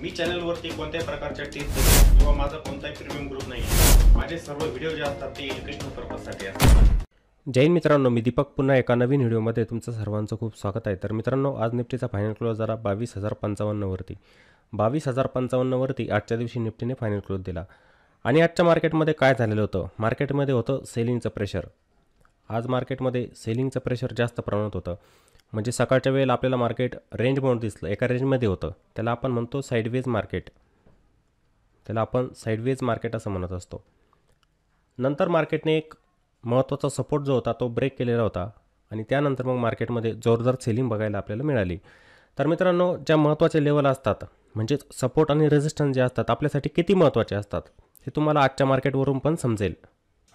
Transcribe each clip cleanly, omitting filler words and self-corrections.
मी चॅनलवरती कोणत्याही प्रकारच्या टिप्स किंवा माझा कोणताही प्रीमियम ग्रुप नाही आहे। माझे सर्व व्हिडिओ जे असतात ते एज्युकेशनल पर्पजसाठी असतात। जय हिंद मित्रांनो, मी दीपक पुन्हा एका नवीन व्हिडिओमध्ये तुमचं सर्वांचं खूप स्वागत आहे। तर मित्रांनो, आज निफ्टीचा फायनल क्लोज जरा 22,055 वरती 22,055 वरती आजच्या दिवशी निफ्टीने फायनल क्लोज दिला। आणि आजच्या मार्केटमध्ये काय झालेलं होतं, मार्केटमध्ये होतं सेलिंगचं प्रेशर। आज मार्केटमध्ये सेलिंगचं प्रेशर जास्त प्रमाणात होतं। म्हणजे सकाळच्या वेळेला आपल्याला मार्केट रेंजमध्ये दिसलं, एका रेंजमध्ये होतं, त्याला आपण म्हणतो साइडवेज मार्केट, त्याला आपण साइडवेज मार्केट असं म्हणत असतो। नंतर मार्केटने एक महत्त्वाचा सपोर्ट जो होता तो ब्रेक केलेला होता आणि त्यानंतर मग मार्केटमध्ये जोरदार सेलिंग बघायला आपल्याला मिळाली। तर मित्रांनो, ज्या महत्त्वाचे लेवल असतात म्हणजे सपोर्ट आणि रेजिस्टन्स जे असतात आपल्यासाठी किती महत्त्वाचे असतात हे तुम्हाला आजच्या मार्केटवरून पण समजेल।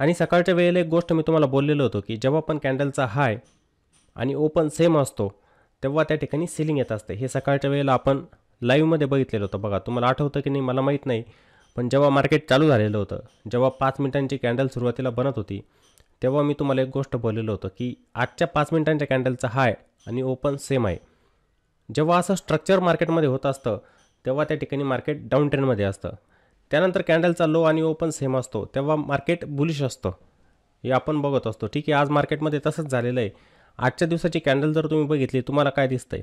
आणि सकाळच्या वेळेला एक गोष्ट मी तुम्हाला बोललेलो होतो की जेव्हा पण कॅन्डलचा हाय आणि ओपन सेम असतो तेव्हा त्या ठिकाणी सेलिंग येत असते। हे सकाळच्या वेळेला आपण लाईव्हमध्ये बघितलेलं होतं बघा, तुम्हाला आठवतं की नाही मला माहीत नाही, पण जेव्हा मार्केट चालू झालेलं होतं, जेव्हा 5 मिनिटांची कॅन्डल सुरुवातीला बनत होती तेव्हा मी तुम्हाला एक गोष्ट बोललेलं होतं की आजच्या 5 मिनिटांच्या कॅन्डलचा हाय आणि ओपन सेम आहे। जेव्हा असं स्ट्रक्चर मार्केटमध्ये होत असतं तेव्हा त्या ठिकाणी मार्केट डाऊन ट्रेंडमध्ये असतं। त्यानंतर कॅन्डलचा लो आणि ओपन सेम असतो तेव्हा मार्केट बुलिश असतं, हे आपण बघत असतो। ठीक आहे, आज मार्केटमध्ये तसंच झालेलं आहे। आजच्या दिवसाची कॅन्डल जर तुम्ही बघितली तुम्हाला काय दिसतंय,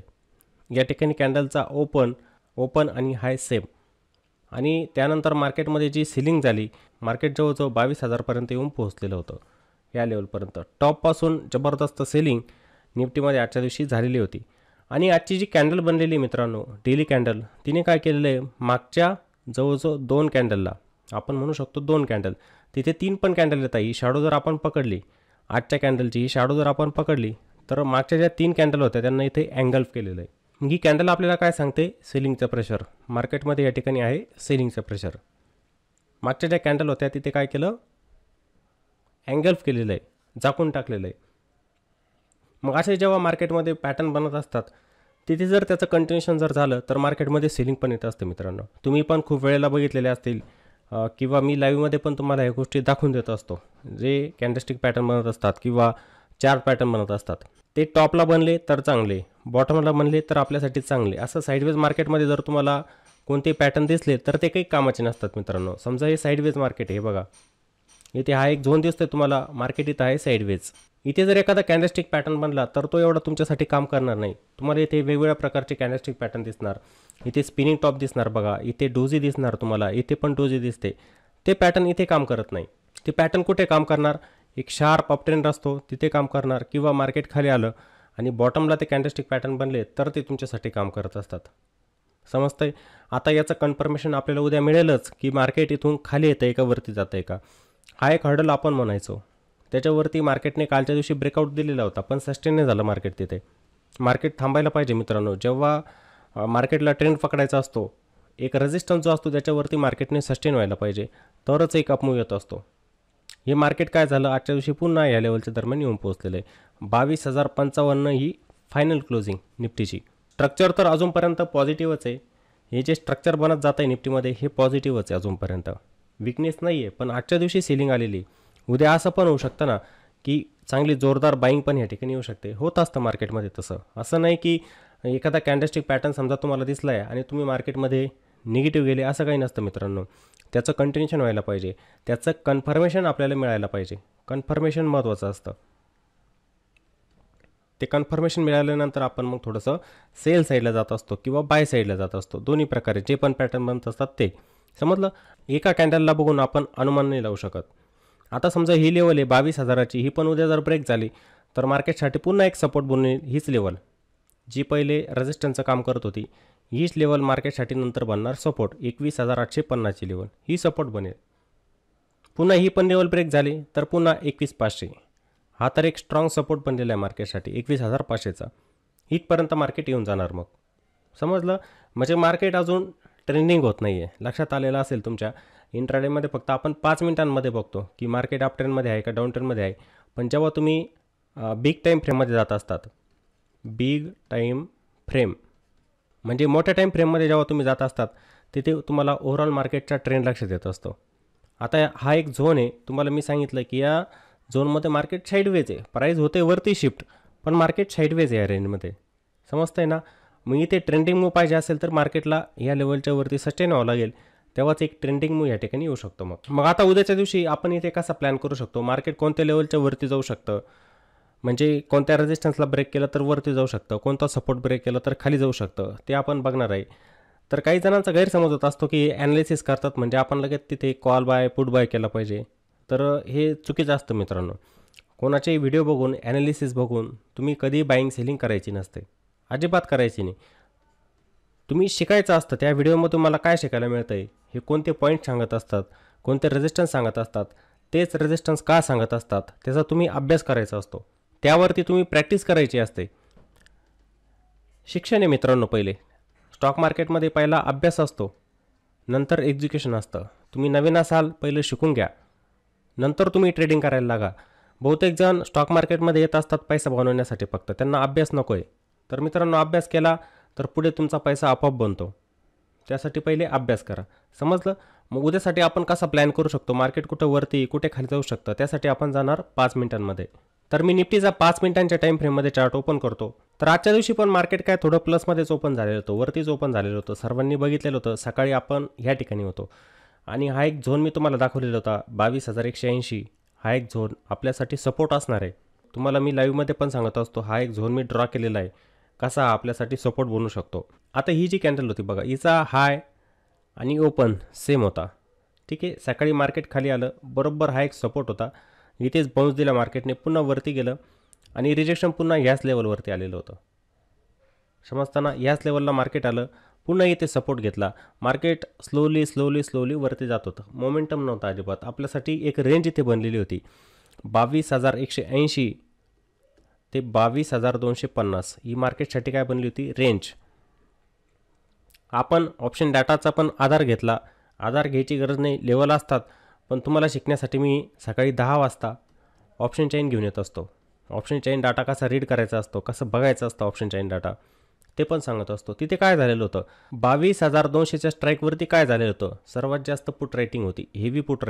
या ठिकाणी कॅन्डलचा ओपन आणि हाय सेम। आणि त्यानंतर मार्केटमध्ये जी सेलिंग झाली, मार्केट जवळजवळ 22,000 पर्यंत येऊन पोहोचलेलं होतं, या लेवलपर्यंत। टॉपपासून जबरदस्त सेलिंग निफ्टीमध्ये आजच्या दिवशी झालेली होती। आणि आजची जी कॅन्डल बनलेली मित्रांनो, डेली कॅन्डल, तिने काय केलेलं आहे, मागच्या जवळजवळ 2 कॅन्डलला आपण म्हणू शकतो 2 कॅन्डल, तिथे 3 पण कॅन्डल येत आहे। ही शॅडो जर आपण पकडली, आजच्या कॅन्डलची ही शॅडो जर आपण पकडली तर मागच्या ज्या 3 कॅन्डल होत्या त्यांना इथे एंगल्फ केलेलं आहे। ही कॅन्डल आपल्याला काय सांगते, सेलिंगचं प्रेशर मार्केटमध्ये या ठिकाणी आहे, सेलिंगचं प्रेशर। मागच्या ज्या कॅन्डल होत्या तिथे काय केलं, एंगल्फ केलेलं आहे, झाकून टाकलेलं आहे। मग असे जेव्हा मार्केटमध्ये पॅटर्न बनत असतात तिथे जर त्याचं कंटिन्युएशन जर झालं तर मार्केटमध्ये सेलिंग पण येत असते मित्रांनो। तुम्ही पण खूप वेळेला बघितलेले असतील किंवा मी लाईव्हमध्ये पण तुम्हाला ह्या गोष्टी दाखवून देत असतो। जे कॅन्डलस्टिक पॅटर्न बनत असतात किंवा चार्ट पॅटर्न बनत असतात ते टॉपला बनले तर चांगले, बॉटमला बनले तर आपल्यासाठी चांगले। असं साईडवेज मार्केटमध्ये जर तुम्हाला कोणते पॅटर्न दिसले तर ते काही कामाचे नसतात मित्रांनो। समजा हे साईडवेज मार्केट आहे बघा, इथे हा एक झोन दिसतोय तुम्हाला, मार्केट इथं आहे साईडवेज। इथे जर एखादा कॅन्डलस्टिक पॅटर्न बनला तर तो एवढा तुमच्यासाठी काम करणार नाही। तुम्हाला इथे वेगवेगळ्या प्रकारचे कॅन्डलस्टिक पॅटर्न दिसणार, इथे स्पिनिंग टॉप दिसणार बघा, इथे डोजी दिसणार तुम्हाला, इथे पण डोजी दिसते। ते पॅटर्न इथे काम करत नाही। ते पॅटर्न कुठे काम करणार, एक शार्प अप ट्रेंड असतो तिथे काम करणार, किंवा मार्केट खाली आलं आणि बॉटमला ते कॅन्डलस्टिक पॅटर्न बनले तर ते तुमच्यासाठी काम करत असतात। समजतंय? आता याचं कन्फर्मेशन आपल्याला उद्या मिळेलच की मार्केट इथून खाली येतं आहे का वरती जातं आहे का। हा एक हर्डल आपण म्हणायचो, त्याच्यावरती मार्केटने कालच्या दिवशी ब्रेकआउट दिलेला होता पण सस्टेन नाही झालं मार्केट। तिथे मार्केट थांबायला पाहिजे मित्रांनो। जेव्हा मार्केटला ट्रेंड पकडायचा असतो, एक रेजिस्टन्स जो असतो त्याच्यावरती मार्केटने सस्टेन व्हायला पाहिजे तरच एक अपमूव येत असतो। हे मार्केट काय झालं, आजच्या दिवशी पुन्हा या लेवलच्या दरम्यान येऊन पोहोचलेलं आहे। 22,055 ही फायनल क्लोजिंग निफ्टीची। स्ट्रक्चर तर अजूनपर्यंत पॉझिटिव्हच आहे, हे जे स्ट्रक्चर बनत जात आहे निफ्टीमध्ये हे पॉझिटिव्हच आहे अजूनपर्यंत, विकनेस नाही आहे। पण आजच्या दिवशी सेलिंग आलेली, उद्या असं पण होऊ शकतं ना की चांगली जोरदार बाईंग पण या ठिकाणी येऊ शकते। होत असतं मार्केटमध्ये तसं, असं नाही की एखादा कॅन्डलस्टिक पॅटर्न समजा तुम्हाला दिसला आहे आणि तुम्ही मार्केटमध्ये निगेटिव्ह गेले, असं काही नसतं मित्रांनो। त्याचं कंटिन्युएशन व्हायला पाहिजे, त्याचं कन्फर्मेशन आपल्याला मिळायला पाहिजे। कन्फर्मेशन महत्त्वाचं असतं, ते कन्फर्मेशन मिळाल्यानंतर आपण मग थोडंसं सेल साईडला जात असतो किंवा बाय साईडला जात असतो। दोन्ही प्रकारे जे पण पॅटर्न बनत असतात ते, समजलं? एका कॅन्डलला बघून आपण अनुमान नाही लावू शकत। आता समजा ही लेवल आहे 22,000ची, ही पण उद्या जर ब्रेक झाली तर मार्केटसाठी पुन्हा एक सपोर्ट बनवेल। हीच लेवल जी पहिले रेजिस्टन्सचं काम करत होती, हीच लेवल मार्केटसाठी नंतर बनणार सपोर्ट। 21,850ची लेवल ही सपोर्ट बनेल। पुन्हा ही पण लेवल ब्रेक झाली तर पुन्हा 21,500, हा तर एक स्ट्रॉंग सपोर्ट बनलेला आहे मार्केटसाठी 21,500चा। इथपर्यंत मार्केट येऊन जाणार मग, समजलं? म्हणजे मार्केट अजून ट्रेंडिंग होत नाही आहे, लक्षात आलेलं असेल तुमच्या। इंट्राडेमध्ये फक्त आपण 5 मिनिटांमध्ये बघतो की मार्केट अप ट्रेंडमध्ये आहे का डाऊन ट्रेंडमध्ये आहे। पण जेव्हा तुम्ही बिग टाईम फ्रेममध्ये जात असतात, बिग टाईम फ्रेम म्हणजे मोठ्या टाईम फ्रेममध्ये जेव्हा तुम्ही जात असतात तिथे तुम्हाला ओव्हरऑल मार्केटचा ट्रेंड लक्षात येत असतो। आता हा एक झोन आहे, तुम्हाला मी सांगितलं की या झोनमध्ये मार्केट साईडवेज आहे, प्राईस होते वरती शिफ्ट पण मार्केट साईडवेज आहे या रेंजमध्ये, समजतंय ना? मग इथे ट्रेंडिंग मूव पाहिजे असेल तर मार्केटला या लेवलच्या वरती सस्टेन व्हावं लागेल, तेव्हाच एक ट्रेंडिंग मूव या ठिकाणी येऊ शकतो. मग आता उद्याच्या दिवशी आपण इथे कसा प्लॅन करू शकतो, मार्केट कोणत्या लेवलच्या वरती जाऊ शकतं, म्हणजे कोणत्या रेजिस्टन्सला ब्रेक केलं तर वरती जाऊ शकतं, कोणता सपोर्ट ब्रेक केलं तर खाली जाऊ शकतं, ते आपण बघणार आहे. तर काही जणांचा गैरसमज होत असतो की ॲनालिसिस करतात म्हणजे आपण लगेच तिथे कॉल बाय पुट बाय केला पाहिजे. तर हे चुकीचं असतं मित्रांनो. कोणाचेही व्हिडिओ बघून ॲनालिसिस बघून तुम्ही कधी बाईंग सेलिंग करायची नसते, अजिबात करायची नाही. तुम्ही शिकायचं असतं. त्या व्हिडिओमध्ये तुम्हाला काय शिकायला मिळतं आहे, हे कोणते पॉईंट सांगत असतात, कोणते रेजिस्टन्स सांगत असतात, तेच रेजिस्टन्स का सांगत असतात, त्याचा तुम्ही अभ्यास करायचा असतो, त्यावरती तुम्ही प्रॅक्टिस करायची असते. शिक्षण आहे मित्रांनो. पहिले स्टॉक मार्केटमध्ये पहिला अभ्यास असतो, नंतर एक्झिक्युशन असतं. तुम्ही नवीन असाल, पहिले शिकून घ्या, नंतर तुम्ही ट्रेडिंग करायला लागा. बहुतेक जण स्टॉक मार्केटमध्ये येत असतात पैसा बनवण्यासाठी, फक्त त्यांना अभ्यास नको आहे. तर मित्रांनो, अभ्यास केला तर पुढे तुमचा पैसा आपोआप बनतो. त्यासाठी पहिले अभ्यास करा. समजलं? मग उद्यासाठी आपण कसा प्लॅन करू शकतो, मार्केट कुठं वरती कुठे खाली जाऊ शकतं, त्यासाठी आपण जाणार 5 मिनिटांमध्ये. तर मी निफ्टीचा 5 मिनिटांच्या टाईम फ्रेममध्ये चार्ट ओपन करतो. तर आजच्या दिवशी पण मार्केट काय थोडं प्लसमध्येच ओपन झालेलं होतं, वरतीच ओपन झालेलं होतं. सर्वांनी बघितलेलं होतं, सकाळी आपण ह्या ठिकाणी होतो आणि हा एक झोन मी तुम्हाला दाखवलेला होता 22,180. हा एक झोन आपल्यासाठी सपोर्ट असणार आहे. तुम्हाला मी लाईव्हमध्ये पण सांगत असतो, हा एक झोन मी ड्रॉ केलेला आहे, कसा आपल्यासाठी सपोर्ट बनू शकतो. आता ही जी कॅन्डल होती बघा, हिचा हाय आणि ओपन सेम होता. ठीक आहे, सकाळी मार्केट खाली आलं, बरोबर हा एक सपोर्ट होता, इथेच बाउन्स दिला मार्केटने, पुन्हा वरती गेलं आणि रिजेक्शन पुन्हा ह्याच लेवलवरती आलेलं होतं. समजताना ह्याच लेवलला मार्केट आलं, पुन्हा इथे सपोर्ट घेतला, मार्केट स्लोली वरती जात होतं, मोमेंटम नव्हता अजिबात. आपल्यासाठी एक रेंज इथे बनलेली होती 22,180 ते 22,250. ही मार्केटसाठी काय बनली होती, रेंज. आपण ऑप्शन डाटाचा पण आधार घेतला. आधार घ्यायची गरज नाही, लेवल असतात, पण तुम्हाला शिकण्यासाठी मी सकाळी 10 वाजता ऑप्शन चेन घेऊन येत असतो. ऑप्शन चेन डाटा कसा रीड करायचा असतो, कसं बघायचं असतं ऑप्शन चेन डाटा, ते पण सांगत असतो. तिथे काय झालेलं होतं, 22,200च्या स्ट्राईकवरती काय झालेलं होतं, सर्वात जास्त पुट रायटिंग होती, हेवी पुट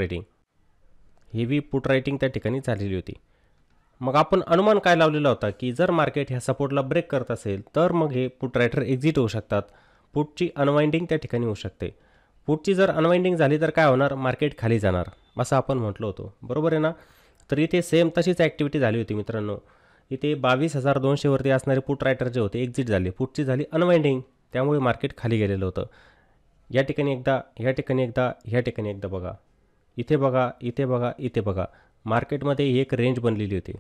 रायटिंग त्या ठिकाणी झालेली होती. मग आपण अनुमान काय लावलेला होता की जर मार्केट ह्या सपोर्टला ब्रेक करत असेल तर मग हे पुट रायटर एक्झिट होऊ शकतात, पुटची अनवाइंडिंग त्या ठिकाणी होऊ शकते. पुटची जर अनवाइंडिंग झाली तर काय होणार, मार्केट खाली जाणार, असं आपण म्हटलं होतं, बरोबर आहे ना. तर इथे सेम तशीच ॲक्टिव्हिटी झाली होती मित्रांनो. इथे 22,200 वरती असणारे पुट रायटर जे होते एक्झिट झाले, पुटची झाली अनवाइंडिंग, त्यामुळे मार्केट खाली गेलेलं होतं. या ठिकाणी एकदा, या ठिकाणी एकदा, ह्या ठिकाणी एकदा बघा, इथे बघा, इथे बघा, इथे बघा, मार्केटमध्ये एक रेंज बनलेली होती.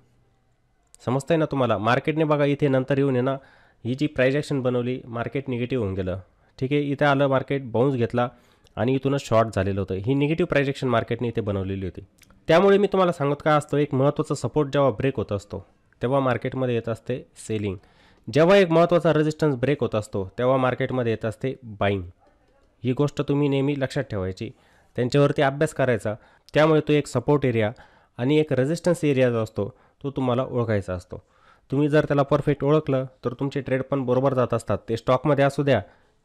समजतंय ना तुम्हाला. मार्केटने बघा इथे नंतर येऊन आहे ना, ही जी प्राइस ॲक्शन बनवली, मार्केट निगेटिव्ह होऊन गेलं. ठीक आहे, इथे आलं, मार्केट बाउन्स घेतला आणि इथूनच शॉर्ट झालेलं होतं. ही निगेटिव्ह प्राइस ॲक्शन मार्केटने इथे बनवलेली होती. त्यामुळे मी तुम्हाला सांगत काय असतो, एक महत्त्वाचा सपोर्ट जेव्हा ब्रेक होत असतो तेव्हा मार्केटमध्ये येत असते सेलिंग. जेव्हा एक महत्त्वाचा रेजिस्टन्स ब्रेक होत असतो तेव्हा मार्केटमध्ये येत असते बाईंग. ही गोष्ट तुम्ही नेहमी लक्षात ठेवायची, त्यांच्यावरती अभ्यास करायचा. त्यामुळे तो एक सपोर्ट एरिया आणि एक रेजिस्टन्स एरिया जो असतो तो तुम्हाला ओळखायचा असतो. तुम्ही जर त्याला परफेक्ट ओळखलं तर तुमचे ट्रेड पण बरोबर जात असतात, ते स्टॉकमध्ये असू द्या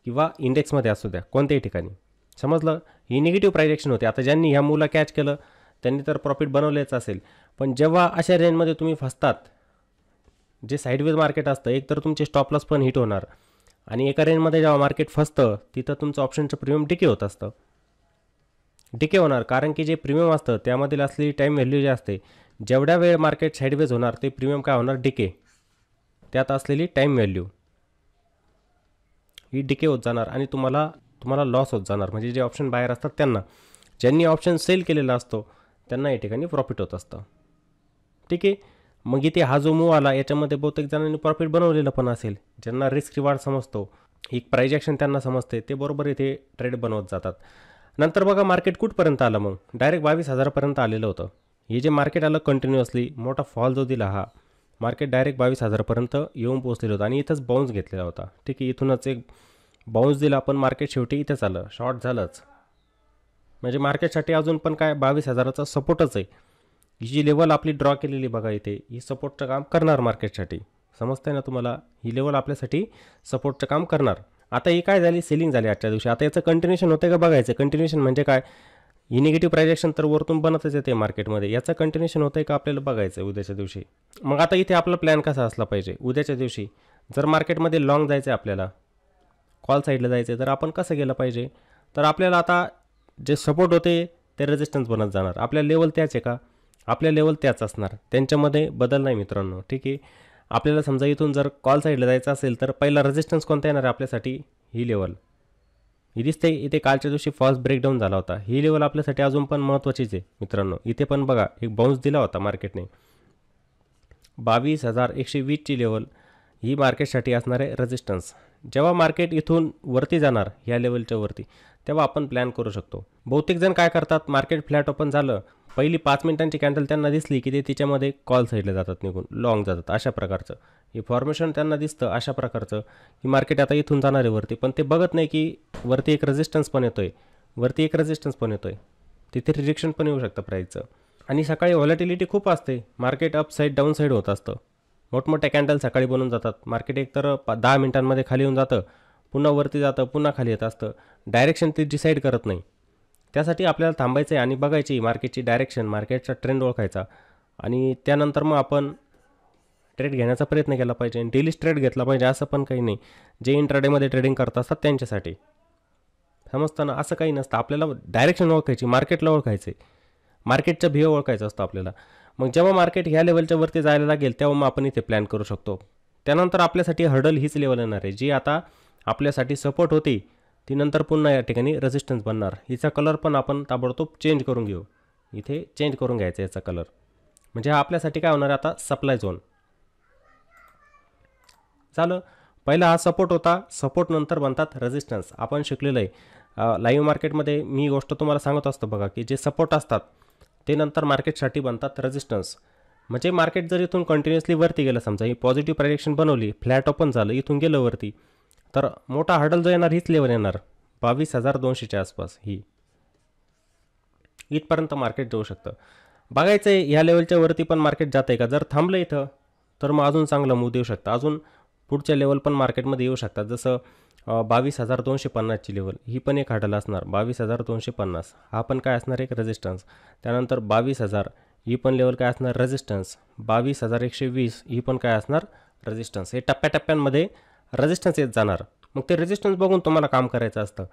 किंवा इंडेक्समध्ये असू द्या, कोणत्याही ठिकाणी. समजलं? ही निगेटिव्ह प्राइस ॲक्शन होते. आता ज्यांनी ह्या मूला कॅच केलं त्यांनी तर प्रॉफिट बनवलेच असेल, पण जेव्हा अशा रेंजमध्ये तुम्ही फसतात, जे साईडवेज मार्केट असतं, एक तर तुमचे स्टॉप लॉस पण हिट होणार आणि एका रेंजमध्ये जेव्हा मार्केट फसतं तिथं तुमचं ऑप्शनचं प्रीमियम डिके होत असतं. डिके होणार कारण की जे प्रीमियम असतं त्यामधील असलेली टाईम व्हॅल्यू जे असते, जेवढ्या वेळ मार्केट साईडवेज होणार ते प्रीमियम काय होणार, डिके. त्यात असलेली टाईम व्हॅल्यू ही डिके होत जाणार आणि तुम्हाला लॉस होत जाणार. म्हणजे जे ऑप्शन बाहेर असतात त्यांना, ज्यांनी ऑप्शन सेल केलेला असतो त्यांना या ठिकाणी प्रॉफिट होत असतं. ठीक आहे, मग इथे हा जो मूव आला याच्यामध्ये बहुतेक जणांनी प्रॉफिट बनवलेलं पण असेल. ज्यांना रिस्क रिवॉर्ड समजतो, एक प्राइस ॲक्शन त्यांना समजते, ते बरोबर इथे ट्रेड बनवत जातात. नंतर बघा मार्केट कुठपर्यंत आलं, मग डायरेक्ट 22,000पर्यंत आलेलं होतं. हे जे मार्केट आलं कंटिन्युअसली मोठा फॉल जो दिला, हा मार्केट डायरेक्ट 22,000पर्यंत येऊन पोहोचलेलं होतं आणि इथंच बाउन्स घेतलेला होता. ठीक आहे, इथूनच एक बाउन्स दिला, पण मार्केट शेवटी इथंच आलं, शॉर्ट झालंच. म्हणजे मार्केटसाठी अजून पण काय 22,000चा सपोर्टच आहे. ही जी लेवल आपली ड्रॉ केलेली बघा इथे, ही सपोर्टचं काम करणार मार्केटसाठी. समजतंय ना तुम्हाला, ही लेवल आपल्यासाठी सपोर्टचं काम करणार. आता ही काय झाली, सेलिंग झाली आजच्या दिवशी. आता याचं कंटिन्युएशन होतं का बघायचं. कंटिन्युएशन म्हणजे काय, ही निगेटिव्ह प्राइस ॲक्शन तर वरतून बनतच येते मार्केटमध्ये, याचं कंटिन्युएशन होतं का आपल्याला बघायचं उद्याच्या दिवशी. मग आता इथे आपला प्लॅन कसा असला पाहिजे उद्याच्या दिवशी. जर मार्केटमध्ये लॉंग जायचं आहे आपल्याला, कॉल साईडला जायचं तर आपण कसं गेलं पाहिजे, तर आपल्याला आता जे सपोर्ट होते ते रेजिस्टन्स बनत जाणार. आपल्या लेवल त्याच आहे का, आपल्या लेवल त्याच असणार, त्यांच्यामध्ये बदल नाही मित्रांनो. ठीक आहे, आपल्याला समजा इथून जर कॉल साईडला जायचं असेल तर पहिला रेजिस्टन्स कोणता येणार आहे आपल्यासाठी, ही लेवल ही दिसते इथे. कालच्या दिवशी फॉल्स ब्रेकडाऊन झाला होता, ही लेवल आपल्यासाठी अजून पण महत्त्वाचीच आहे मित्रांनो. इथे पण बघा एक बाउन्स दिला होता मार्केटने, 22,120ची लेवल ही मार्केटसाठी असणार आहे रेजिस्टन्स. जेव्हा मार्केट इथून वरती जाणार ह्या लेवलच्या वरती, तेव्हा आपण प्लॅन करू शकतो. बहुतेक जण काय करतात, मार्केट फ्लॅट ओपन झालं, पहिली 5 मिनिटांची कॅन्डल त्यांना दिसली की ते तिच्यामध्ये कॉल साईडला जातात, निघून लॉंग जातात. अशा प्रकारचं हे फॉर्मेशन त्यांना दिसतं, अशा प्रकारचं की मार्केट आता इथून जाणार आहे वरती, पण ते बघत नाही की वरती एक रेजिस्टन्स पण येतोय, वरती एक रेजिस्टन्स पण येतोय, तिथे रिजेक्शन पण येऊ शकतं प्राईसचं. आणि सकाळी व्हॉलॅटिलिटी खूप असते, market up side down side होत असतं. मोठमोठ्या कॅन्डल सकाळी बनून जातात, मार्केट एकतर 10 मिनिटांमध्ये खाली येऊन जातं, पुन्हा वरती जातं, पुन्हा खाली येत असतं. डायरेक्शन ते डिसाईड करत नाही. त्यासाठी आपल्याला थांबायचं आहे आणि बघायची मार्केटची डायरेक्शन, मार्केटचा ट्रेंड ओळखायचा आणि त्यानंतर मग आपण ट्रेड घेण्याचा प्रयत्न केला पाहिजे. आणि डेलीच ट्रेड घेतला पाहिजे असं पण काही नाही. जे इंट्राडेमध्ये ट्रेडिंग करत असतात त्यांच्यासाठी, समजताना असं काही नसतं. आपल्याला डायरेक्शन ओळखायची, मार्केटला ओळखायचे, मार्केटचा बिहेव ओळखायचा असतो आपल्याला. मग जेव्हा मार्केट ह्या लेवलच्या वरती जायला लागेल तेव्हा मग आपण इथे प्लॅन करू शकतो. त्यानंतर आपल्यासाठी हर्डल हीच लेवल येणार आहे जी आता आपल्यासाठी सपोर्ट होती, ती नंतर पुन्हा या ठिकाणी रेजिस्टन्स बनणार. हिचा कलर पण आपण ताबडतोब चेंज करून घेऊ, इथे चेंज करून घ्यायचा याचा कलर. म्हणजे हा आपल्यासाठी काय होणार आता, सप्लाय झोन झालं. पहिला हा सपोर्ट होता, सपोर्ट नंतर बनतात रेजिस्टन्स. आपण शिकलेलं आहे लाईव्ह मार्केटमध्ये, मी गोष्ट तुम्हाला सांगत असतो बघा, की जे सपोर्ट असतात ते नंतर मार्केटसाठी बनतात रेजिस्टन्स. म्हणजे मार्केट जर इथून कंटिन्युअसली वरती गेलं, समजा ही पॉझिटिव्ह प्रायजेक्शन बनवली, फ्लॅट ओपन झालं, इथून गेलं वरती, तर मोठा हर्डल जो येणार हीच लेवल येणार 22,200च्या आसपास. ही इथपर्यंत मार्केट जाऊ शकतं. बघायचं आहे ह्या लेवलच्या वरती पण मार्केट जातं आहे का. जर थांबलं इथं तर मग अजून चांगलं मूव देऊ शकतं, अजून पुढच्या लेवल पण मार्केटमध्ये येऊ शकतात. जसं 22,250ची लेवल ही पण एक हर्डल असणार, 22,250 हा पण काय असणार एक रेजिस्टन्स. त्यानंतर 22,000 ही पण लेवल काय असणार रेजिस्टन्स. 22,120 ही पण काय असणार रेजिस्टन्स. हे टप्प्याटप्प्यांमध्ये रेजिस्टन्स येत जाणार. मग ते रेजिस्टन्स बघून तुम्हाला काम करायचं असतं,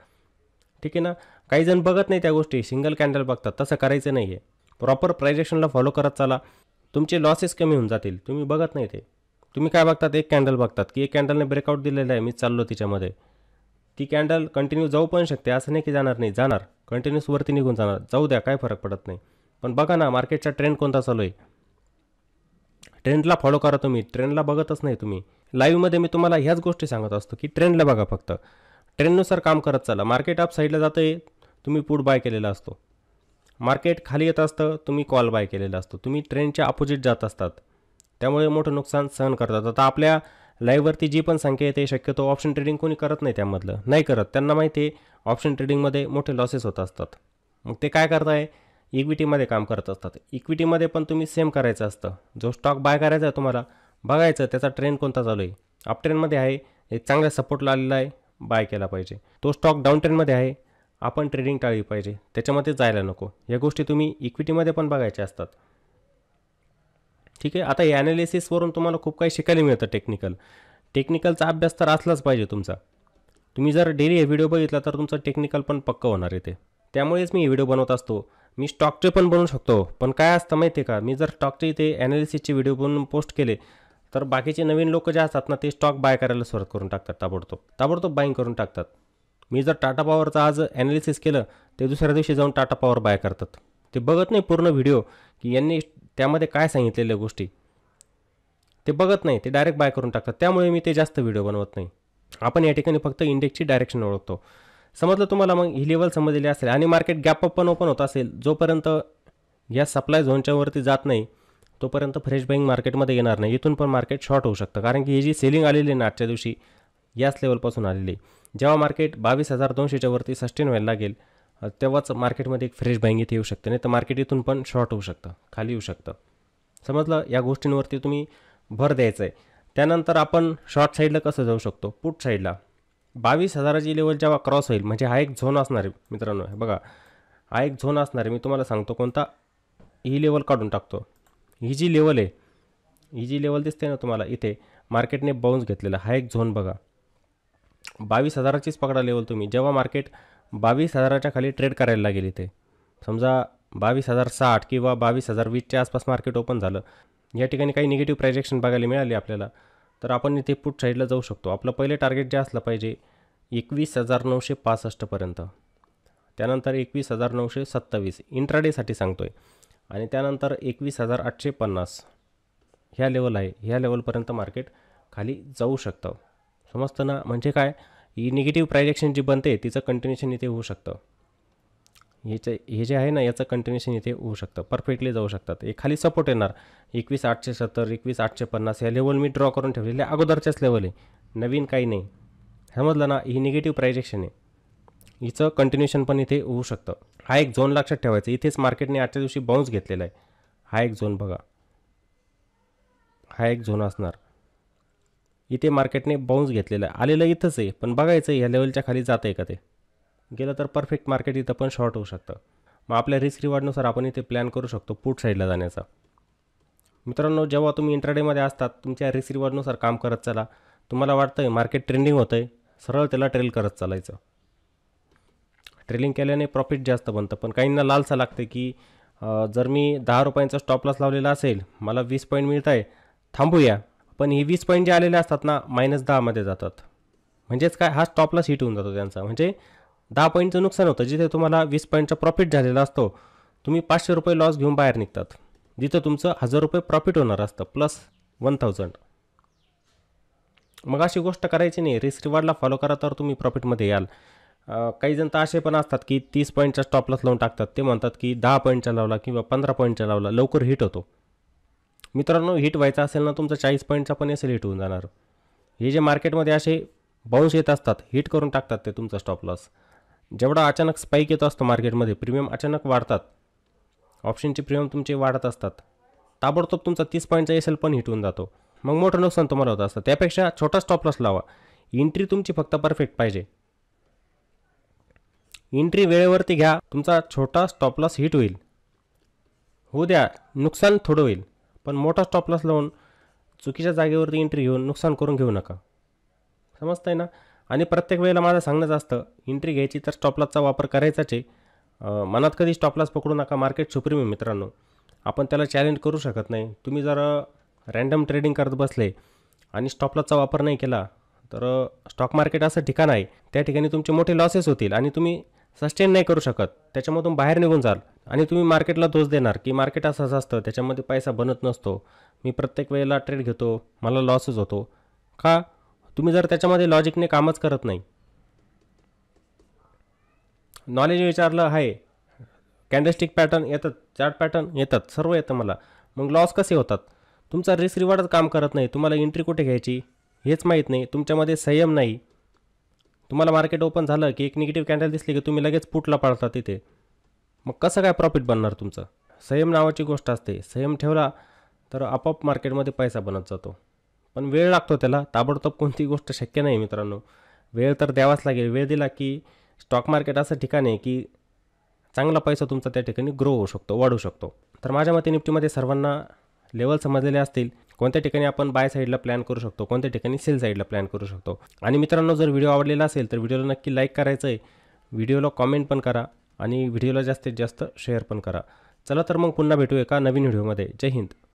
ठीक आहे ना. काही जण बघत नाही त्या गोष्टी, सिंगल कॅन्डल बघतात, तसं करायचं नाही आहे. प्रॉपर प्रायजेक्शनला फॉलो करत चाला, तुमचे लॉसेस कमी होऊन जातील. तुम्ही बघत नाही ते, तुम्ही काय बघतात, एक कॅन्डल बघतात की एक कॅन्डलने ब्रेकआउट दिलेलं आहे, मी चाललो तिच्यामध्ये. ती कॅन्डल कंटिन्यू जाऊ पण शकते, असं नाही की जाणार नाही, जाणार कंटिन्यूस वरती निघून जाणार, जाऊ द्या काय फरक पडत नाही. पण बघा ना मार्केटचा ट्रेंड कोणता चालू आहे, ट्रेंडला फॉलो करा तुम्ही. ट्रेंडला बघतच नाही तुम्ही. लाईव्हमध्ये मी तुम्हाला ह्याच गोष्टी सांगत असतो की ट्रेंडला बघा, फक्त ट्रेंडनुसार काम करत चला. मार्केट अप साईडला जातं आहे, तुम्ही पुट बाय केलेला असतो. मार्केट खाली येत असतं, तुम्ही कॉल बाय केलेला असतो. तुम्ही ट्रेंडच्या अपोजिट जात असतात, त्यामुळे मोठं नुकसान सहन करतात. आता आपल्या लाईव्हवरती जी पण संख्या येते शक्यतो ऑप्शन ट्रेडिंग कोणी करत नाही, त्यामधलं नाही करत. त्यांना माहिती आहे ऑप्शन ट्रेडिंगमध्ये मोठे लॉसेस होत असतात. मग ते काय करताय, इक्विटीमध्ये काम करत असतात. इक्विटीमध्ये पण तुम्ही सेम करायचं असतं. जो स्टॉक बाय करायचा आहे तुम्हाला बघायचं त्याचा ट्रेंड कोणता चालू आहे. अप ट्रेंडमध्ये आहे, एक चांगल्या सपोर्टला आलेला आहे, बाय केला पाहिजे. तो स्टॉक डाऊन ट्रेंडमध्ये आहे, आपण ट्रेडिंग टाळली पाहिजे, त्याच्यामध्ये जायला नको. या गोष्टी तुम्ही इक्विटीमध्ये पण बघायच्या असतात, ठीक आहे. आता या ॲनालिसिसवरून तुम्हाला खूप काही शिकायला मिळतं. टेक्निकलचा अभ्यास तर असलाच पाहिजे तुमचा. तुम्ही जर डेली हे व्हिडिओ बघितला तर तुमचं टेक्निकल पण पक्कं होणार आहे ते. त्यामुळेच मी हे व्हिडिओ बनवत असतो. मी स्टॉकचे पण बनवू शकतो, पण काय असतं माहिती आहे का, मी जर स्टॉकचे इथे ॲनालिसिसचे व्हिडिओ बनवून पोस्ट केले तर बाकीचे नवीन लोक जे असतात ना ते स्टॉक बाय करायला सुरुवात करून टाकतात, ताबडतोब बाईंग करून टाकतात. मी जर टाटा पॉवरचं आज ॲनालिसिस केलं ते दुसऱ्या दिवशी जाऊन टाटा पॉवर बाय करतात. ते बघत नाही पूर्ण व्हिडिओ की यांनी त्यामध्ये काय सांगितलेल्या गोष्टी, ते बघत नाही, ते डायरेक्ट बाय करून टाकतात. त्यामुळे मी ते जास्त व्हिडिओ बनवत नाही. आपण या ठिकाणी फक्त इंडेक्सची डायरेक्शन ओळखतो. समजलं तुम्हाला. मग ही लेवल समजलेली असेल आणि मार्केट गॅप अप पण ओपन होत असेल, जोपर्यंत या सप्लाय झोनच्या वरती जात नाही तोपर्यंत फ्रेश बाईंग मार्केटमध्ये येणार नाही. इथून पण मार्केट शॉर्ट होऊ शकतं, कारण की ही जी सेलिंग आलेली आहे ना आजच्या दिवशी याच लेवलपासून आलेली आहे. जेव्हा मार्केट 22,200च्या वरती सस्टेन व्हायला लागेल तेव्हाच मार्केटमध्ये एक फ्रेश बाईंग इथे येऊ शकते, नाही तर मार्केट इथून पण शॉर्ट होऊ शकतं, खाली येऊ शकतं. समजलं. या गोष्टींवरती तुम्ही भर द्यायचं आहे. त्यानंतर आपण शॉर्ट साईडला कसं जाऊ शकतो, पुट साईडला 22,000ची लेवल जेव्हा क्रॉस होईल, म्हणजे हा एक झोन असणार आहे मित्रांनो. हे बघा, हा एक झोन असणार आहे. मी तुम्हाला सांगतो कोणता, ही लेवल काढून टाकतो. ही जी लेवल आहे, ही जी लेवल दिसते ना तुम्हाला इथे मार्केटने बाउन्स घेतलेला, हा एक झोन बघा. 22,000चीच पकडा लेवल तुम्ही. जेव्हा मार्केट 22,000च्या खाली ट्रेड करायला लागेल इथे, समजा 22,060 किंवा 22,020च्या आसपास मार्केट ओपन झालं, या ठिकाणी काही निगेटिव्ह प्रायजेक्शन बघायला मिळाली आपल्याला, तर आपण इथे पुट साईडला जाऊ शकतो. आपलं पहिले टार्गेट जे असलं पाहिजे 21,965 पर्यंत, त्यानंतर 21,927 इंट्राडेसाठी सांगतो आहे, आणि त्यानंतर 21,850 ह्या लेवल आहे. ह्या लेवलपर्यंत मार्केट खाली जाऊ शकतं. समजतं ना? म्हणजे काय, ही निगेटिव्ह प्रायजेक्शन जी बनते तिचं कंटिन्युएशन इथे होऊ शकतं. हे जे आहे ना, याचं कंटिन्युएशन इथे होऊ शकतं, परफेक्टली जाऊ शकतात. हे खाली सपोर्ट येणार 21,870 21,850 या लेवल मी ड्रॉ करून ठेवलेले अगोदरच्याच लेवल आहे, नवीन काही नाही. समजलं ना? ही निगेटिव्ह प्रायजेक्शन आहे, हिचं कंटिन्युएशन पण इथे होऊ शकतं. हा एक झोन लक्षात ठेवायचा. इथेच मार्केटने आजच्या दिवशी बाउन्स घेतलेला आहे. हा एक झोन बघा, हा एक झोन असणार. इथे मार्केटने बाउन्स घेतलेला आहे, आलेलं इथंच आहे, पण बघायचं ह्या लेवलच्या खाली जातं आहे का. ते गेलं तर परफेक्ट मार्केट इथं पण शॉर्ट होऊ शकतं. मग आपल्या रिस्क रिवॉर्डनुसार आपण इथे प्लॅन करू शकतो पुट साईडला जाण्याचा. मित्रांनो, जेव्हा तुम्ही इंट्राडेमध्ये असतात, तुमच्या रिस्क रिवॉर्डनुसार काम करत चला. तुम्हाला वाटतं आहे मार्केट ट्रेंडिंग होतं आहे, सरळ त्याला ट्रेल करत चालायचं. ट्रेलिंग केल्याने प्रॉफिट जास्त बनतं, पण काहींना लालसा लागते की जर मी 10 रुपयांचा स्टॉप लॉस लावलेला असेल, मला 20 पॉईंट मिळत आहे, थांबूया. पण ही 20 पॉईंट जे आलेले असतात ना, -10 जातात. म्हणजेच काय, हा स्टॉप लॉस हिट होऊन जातो त्यांचा. म्हणजे 10 पॉईंटचं नुकसान होतं. जिथे तुम्हाला 20 पॉईंटचा प्रॉफिट झालेला असतो, तुम्ही 500 रुपये लॉस घेऊन बाहेर निघतात. जिथं तुमचं 1000 रुपये प्रॉफिट होणार असतं प्लस 1000. मग अशी गोष्ट करायची नाही. रिस्क रिवॉर्डला फॉलो करा तर तुम्ही प्रॉफिटमध्ये याल. काही जण तर असे पण असतात की 30 पॉईंटचा स्टॉप लॉस लावून टाकतात. ते म्हणतात की 10 पॉईंटचा लावला किंवा 15 पॉईंटचा लावला, लवकर हिट होतो. मित्रांनो, हिट व्हायचा असेल ना, तुमचा 40 पॉईंटचा पण असेल हिट होऊन जाणार. हे जे मार्केटमध्ये असे बाउन्स येत असतात, हिट करून टाकतात ते तुमचा स्टॉप लॉस. जेवढा अचानक स्पाईक येतो असतो मार्केटमध्ये, प्रीमियम अचानक वाढतात, ऑप्शनचे प्रीमियम तुमचे वाढत असतात, ताबडतोब तुमचा 30 पॉईंटचा एस एल पण हिट होऊन जातो. मग मोठं नुकसान तुम्हाला होत असतं. त्यापेक्षा छोटा स्टॉप लॉस लावा. एंट्री तुमची फक्त परफेक्ट पाहिजे. एंट्री वेळेवरती घ्या, तुमचा छोटा स्टॉप लॉस हिट होईल, होऊ द्या, नुकसान थोडं होईल, पण मोठा स्टॉप लॉस लावून चुकीच्या जागेवरती एंट्री घेऊन नुकसान करून घेऊ नका. समजतं आहे ना? आणि प्रत्येक वेळेला माझं सांगणंच असतं, एंट्री घ्यायची तर स्टॉप लॉसचा वापर करायचाच आहे. मनात कधी स्टॉप लॉस पकडू नका. मार्केट सुप्रीम आहे मित्रांनो, आपण त्याला चॅलेंज करू शकत नाही. तुम्ही जर रँडम ट्रेडिंग करत बसले आणि स्टॉप लॉसचा वापर नाही केला, तर स्टॉक मार्केट असं ठिकाण आहे, त्या ठिकाणी तुमचे मोठे लॉसेस होतील आणि तुम्ही सस्टेन नाही करू शकत. त्याच्यामधून बाहेर निघून जाल आणि तुम्ही मार्केटला दोष देणार की मार्केट असंच असतं, त्याच्यामध्ये पैसा बनत नसतो, मी प्रत्येक वेळेला ट्रेड घेतो, मला लॉसच होतो. का? तुम्ही जर त्याच्यामध्ये लॉजिकने कामच करत नाही. नॉलेज विचारलं आहे, कॅन्डलस्टिक पॅटर्न येतात, चार्ट पॅटर्न येतात, सर्व येतं मला, मग लॉस कसे होतात? तुमचा रिस्क रिवॉर्डच काम करत नाही. तुम्हाला एंट्री कुठे घ्यायची हेच माहीत नाही, तुमच्यामध्ये संयम नाही. तुम्हाला मार्केट ओपन झालं की एक निगेटिव्ह कॅन्डल दिसली की तुम्ही लगेच पुटला पळता तिथे. मग कसं काय प्रॉफिट बनणार तुमचं? संयम नावाची गोष्ट असते, संयम ठेवला तर आपोआप मार्केटमध्ये पैसा बनत जातो. पण वेळ लागतो त्याला, ताबडतोब कोणती गोष्ट शक्य नाही मित्रांनो. वेळ तर द्यावाच लागेल. वेळ दिला की स्टॉक मार्केट असं ठिकाण आहे की चांगला पैसा तुमचा त्या ठिकाणी ग्रो होऊ शकतो, वाढू शकतो. तर माझ्या मते निफ्टीमध्ये सर्वांना लेवल समजलेले असतील, कोणत्या ठिकाणी आपण बाय साईडला प्लॅन करू शकतो, कोणत्या ठिकाणी सेल साईडला प्लॅन करू शकतो. आणि मित्रांनो, जर व्हिडिओ आवडलेला असेल तर व्हिडिओला नक्की लाईक करायचं आहे, व्हिडिओला कॉमेंट पण करा आणि व्हिडिओला जास्तीत जास्त शेअर पण करा. चला तर मग पुन्हा भेटू एका नवीन व्हिडिओमध्ये. जय हिंद.